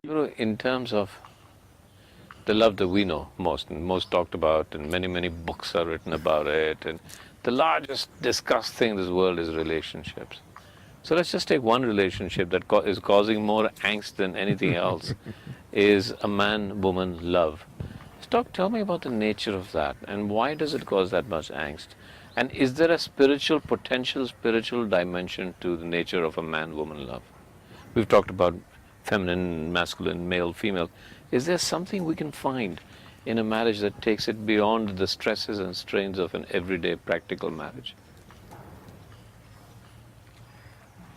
In terms of the love that we know most and most talked about, and many books are written about it, and the largest discussed thing in this world is relationships. So let's just take one relationship that is causing more angst than anything else, is a man-woman love. Tell me about the nature of that, and why does it cause that much angst? And is there a potential spiritual dimension to the nature of a man-woman love? We've talked about feminine, masculine, male, female. Is there something we can find in a marriage that takes it beyond the stresses and strains of an everyday practical marriage?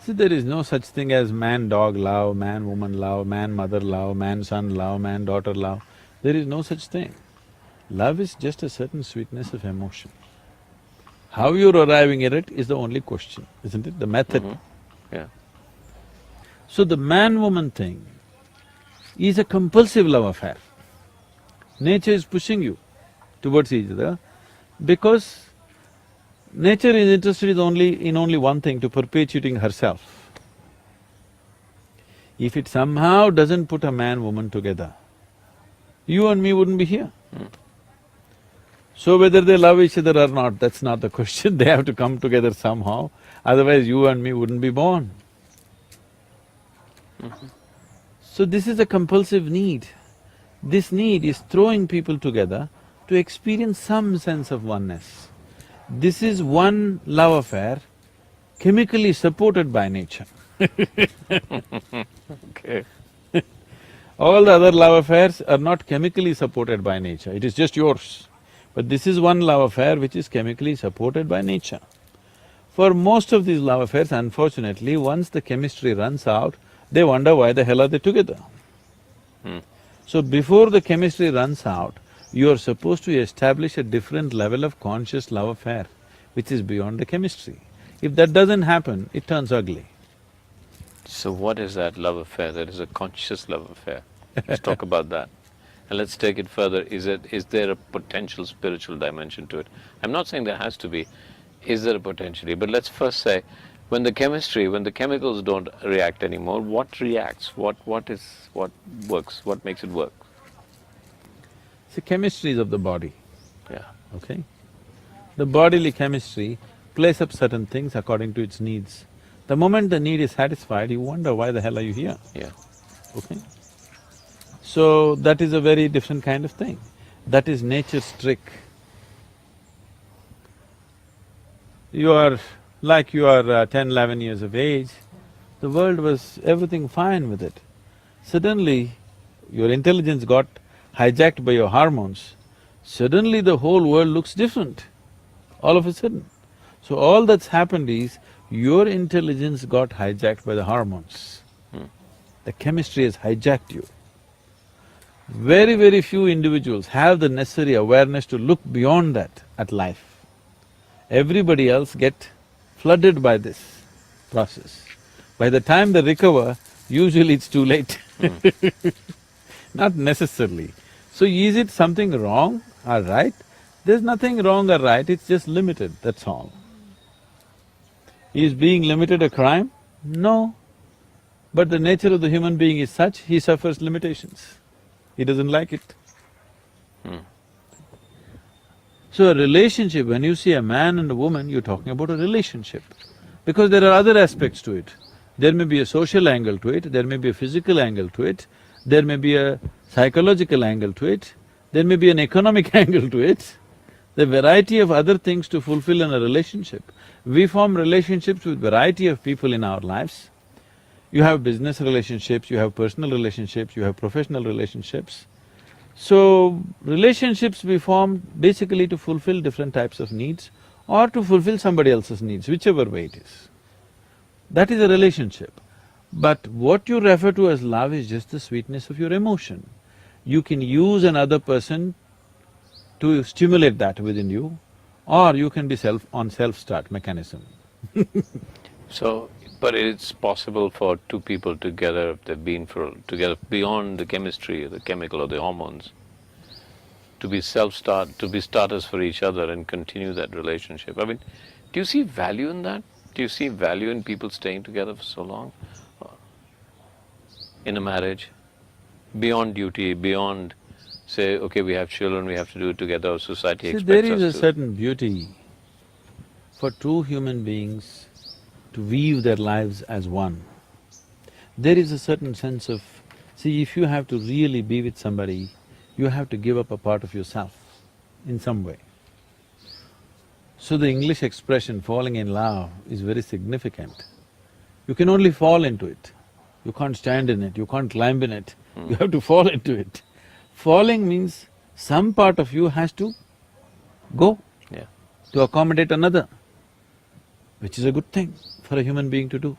See, there is no such thing as man-dog love, man-woman love, man-mother love, man-son love, man-daughter love. There is no such thing. Love is just a certain sweetness of emotion. How you're arriving at it is the only question, isn't it? The method. Yeah. So the man-woman thing is a compulsive love affair. Nature is pushing you towards each other because nature is interested in only one thing, to perpetuating herself. If it somehow doesn't put a man-woman together, you and me wouldn't be here. So whether they love each other or not, that's not the question, they have to come together somehow, otherwise you and me wouldn't be born. So this is a compulsive need. This need is throwing people together to experience some sense of oneness. This is one love affair chemically supported by nature. Okay. All the other love affairs are not chemically supported by nature, it is just yours. But this is one love affair which is chemically supported by nature. For most of these love affairs, unfortunately, once the chemistry runs out, they wonder why the hell are they together. So before the chemistry runs out, you are supposed to establish a different level of conscious love affair, which is beyond the chemistry. If that doesn't happen, it turns ugly. So what is that love affair that is a conscious love affair? Let's talk about that. And let's take it further. Is there a potential spiritual dimension to it? I'm not saying there has to be. Is there a potentially? But let's first say, when the chemicals don't react anymore, what reacts? What works? What makes it work? See, chemistry is of the body, Yeah. okay? The bodily chemistry plays up certain things according to its needs. The moment the need is satisfied, you wonder why the hell are you here, Yeah. okay? So that is a very different kind of thing. That is nature's trick. You are… like you are 10, 11 years of age, the world was everything fine with it. Suddenly, your intelligence got hijacked by your hormones, suddenly the whole world looks different, all of a sudden. So all that's happened is, your intelligence got hijacked by the hormones. The chemistry has hijacked you. Very few individuals have the necessary awareness to look beyond that at life. Everybody else get flooded by this process. By the time they recover, usually it's too late. Not necessarily. So is it something wrong or right? There's nothing wrong or right, it's just limited, that's all. Is being limited a crime? No. But the nature of the human being is such, he suffers limitations. He doesn't like it. So a relationship, when you see a man and a woman, you're talking about a relationship. Because there are other aspects to it. There may be a social angle to it, there may be a physical angle to it, there may be a psychological angle to it, there may be an economic angle to it. The variety of other things to fulfill in a relationship. We form relationships with variety of people in our lives. You have business relationships, you have personal relationships, you have professional relationships. So, relationships we form basically to fulfill different types of needs or to fulfill somebody else's needs, whichever way it is. That is a relationship. But what you refer to as love is just the sweetness of your emotion. You can use another person to stimulate that within you, or you can be on self-start mechanism. So, but it's possible for two people together, if they've been together beyond the chemistry, or the chemical or the hormones, to be starters for each other and continue that relationship. I mean, do you see value in that? Do you see value in people staying together for so long in a marriage? beyond duty, beyond, say, okay, we have children, we have to do it together, society See, expects there us is a to. certain beauty for two human beings to weave their lives as one. There is a certain sense of… See, if you have to really be with somebody, you have to give up a part of yourself in some way. So the English expression falling in love is very significant. You can only fall into it. You can't stand in it, you can't climb in it, you have to fall into it. Falling means some part of you has to go Yeah. to accommodate another, which is a good thing for a human being to do,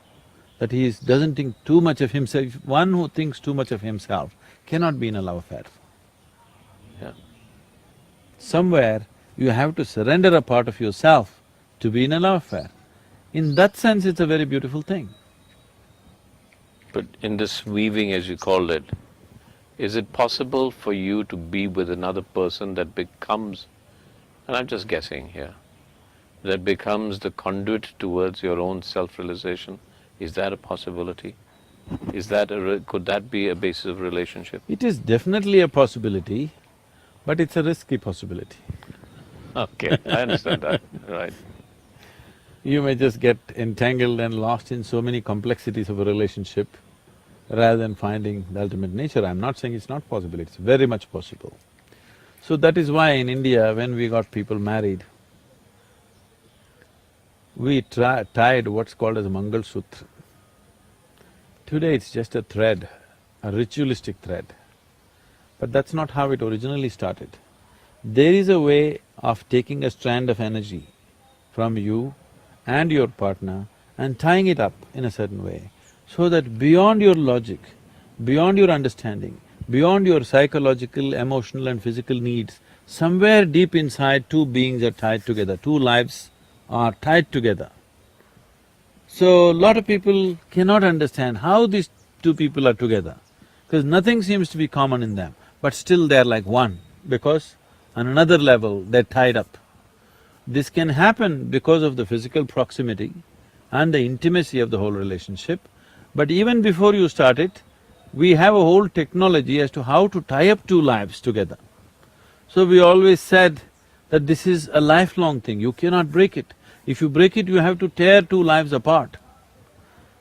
that doesn't think too much of himself. One who thinks too much of himself cannot be in a love affair. Yeah. Somewhere you have to surrender a part of yourself to be in a love affair. In that sense, it's a very beautiful thing. But in this weaving, as you called it, is it possible for you to be with another person that becomes, and I'm just guessing here, that becomes the conduit towards your own self-realization? Is that a possibility? Could that be a basis of relationship? It is definitely a possibility, but it's a risky possibility. Okay, I understand that, right. You may just get entangled and lost in so many complexities of a relationship rather than finding the ultimate nature. I'm not saying it's not possible, it's very much possible. So that is why in India, when we got people married, we tied what's called as a Mangal Sutra. Today it's just a thread, a ritualistic thread. But that's not how it originally started. There is a way of taking a strand of energy from you and your partner and tying it up in a certain way, so that beyond your logic, beyond your understanding, beyond your psychological, emotional and physical needs, somewhere deep inside two beings are tied together, two lives are tied together. So, a lot of people cannot understand how these two people are together, because nothing seems to be common in them, but still they're like one, because on another level they're tied up. This can happen because of the physical proximity and the intimacy of the whole relationship, but even before you start it, we have a whole technology as to how to tie up two lives together. So we always said that this is a lifelong thing, you cannot break it. If you break it, you have to tear two lives apart,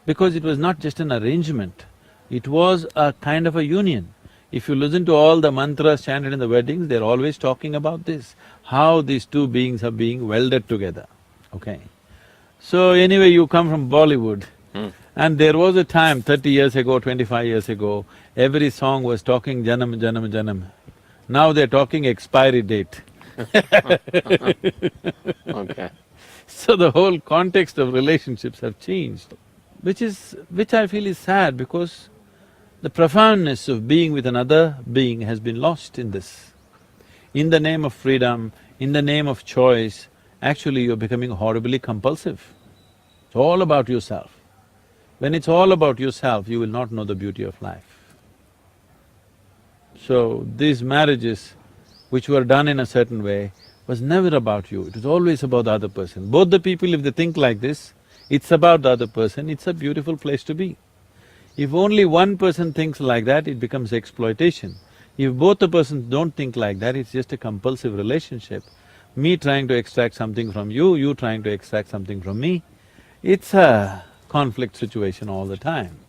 because it was not just an arrangement, it was a kind of a union. If you listen to all the mantras chanted in the weddings, they're always talking about this, how these two beings are being welded together, okay? So anyway, you come from Bollywood, and there was a time 30 years ago, 25 years ago, every song was talking Janam, Janam, Janam. Now they're talking expiry date. Okay. So the whole context of relationships have changed, which I feel is sad, because the profoundness of being with another being has been lost in this. In the name of freedom, in the name of choice, actually you're becoming horribly compulsive. It's all about yourself. When it's all about yourself, you will not know the beauty of life. So these marriages which were done in a certain way was never about you, it was always about the other person. Both the people, if they think like this, it's about the other person, it's a beautiful place to be. If only one person thinks like that, it becomes exploitation. If both the persons don't think like that, it's just a compulsive relationship. Me trying to extract something from you, you trying to extract something from me, it's a conflict situation all the time.